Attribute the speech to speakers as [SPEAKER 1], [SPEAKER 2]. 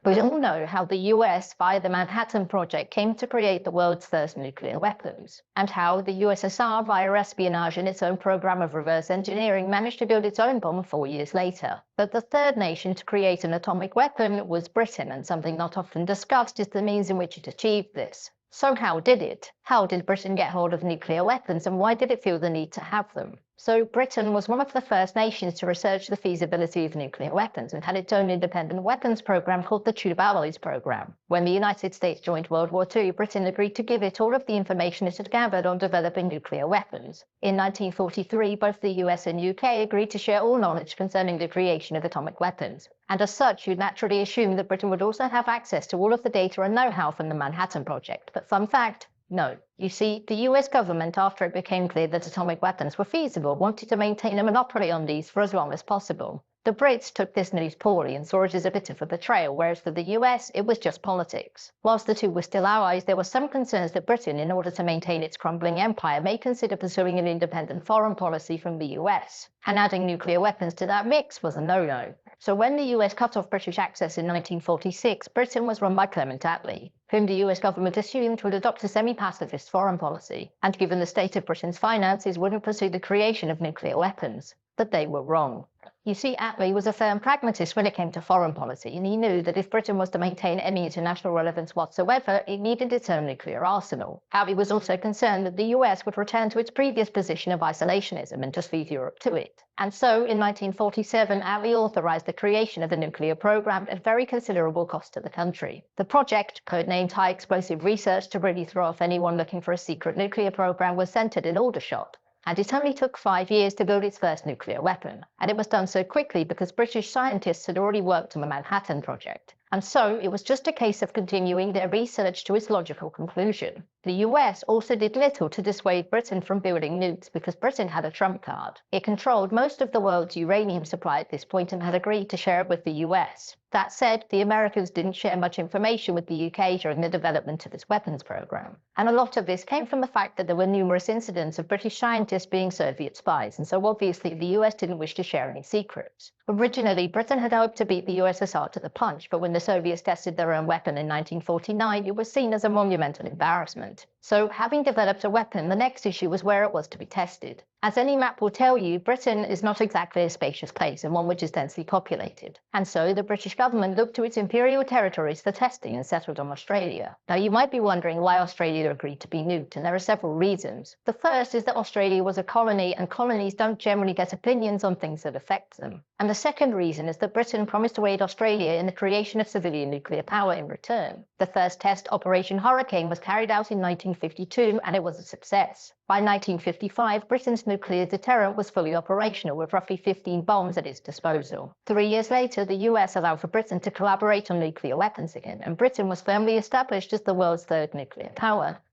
[SPEAKER 1] We all know how the US, via the Manhattan Project, came to create the world's first nuclear weapons, and how the USSR, via espionage and its own program of reverse engineering, managed to build its own bomb 4 years later. But the third nation to create an atomic weapon was Britain, and something not often discussed is the means in which it achieved this. So how did it? How did Britain get hold of nuclear weapons, and why did it feel the need to have them? So Britain was one of the first nations to research the feasibility of nuclear weapons and had its own independent weapons program called the Tube Alloys Program. When the United States joined World War II, Britain agreed to give it all of the information it had gathered on developing nuclear weapons. In 1943, both the US and UK agreed to share all knowledge concerning the creation of atomic weapons. And as such, you'd naturally assume that Britain would also have access to all of the data and know-how from the Manhattan Project. But fun fact, no. You see, the US government, after it became clear that atomic weapons were feasible, wanted to maintain a monopoly on these for as long as possible. The Brits took this news poorly and saw it as a bit of a betrayal, whereas for the US, it was just politics. Whilst the two were still allies, there were some concerns that Britain, in order to maintain its crumbling empire, may consider pursuing an independent foreign policy from the US. And adding nuclear weapons to that mix was a no-no. So when the US cut off British access in 1946, Britain was run by Clement Attlee, whom the US government assumed would adopt a semi-pacifist foreign policy, and given the state of Britain's finances, wouldn't pursue the creation of nuclear weapons. But they were wrong. You see, Attlee was a firm pragmatist when it came to foreign policy, and he knew that if Britain was to maintain any international relevance whatsoever, it needed its own nuclear arsenal. Attlee was also concerned that the US would return to its previous position of isolationism and just leave Europe to it. And so, in 1947, Attlee authorized the creation of the nuclear program at very considerable cost to the country. The project, codenamed High Explosive Research to really throw off anyone looking for a secret nuclear program, was centered in Aldershot. And it only took 5 years to build its first nuclear weapon. And it was done so quickly because British scientists had already worked on the Manhattan Project. And so it was just a case of continuing their research to its logical conclusion. The US also did little to dissuade Britain from building nukes because Britain had a trump card. It controlled most of the world's uranium supply at this point and had agreed to share it with the US. That said, the Americans didn't share much information with the UK during the development of its weapons program. And a lot of this came from the fact that there were numerous incidents of British scientists being Soviet spies, and so obviously the US didn't wish to share any secrets. Originally, Britain had hoped to beat the USSR to the punch, but when the Soviets tested their own weapon in 1949, it was seen as a monumental embarrassment. So, having developed a weapon, the next issue was where it was to be tested. As any map will tell you, Britain is not exactly a spacious place and one which is densely populated. And so the British government looked to its imperial territories for testing and settled on Australia. Now you might be wondering why Australia agreed to be nuked, and there are several reasons. The first is that Australia was a colony, and colonies don't generally get opinions on things that affect them. And the second reason is that Britain promised to aid Australia in the creation of civilian nuclear power in return. The first test, Operation Hurricane, was carried out in 1952, and it was a success. By 1955, Britain's nuclear deterrent was fully operational, with roughly 15 bombs at its disposal. 3 years later, the US allowed for Britain to collaborate on nuclear weapons again, and Britain was firmly established as the world's third nuclear power.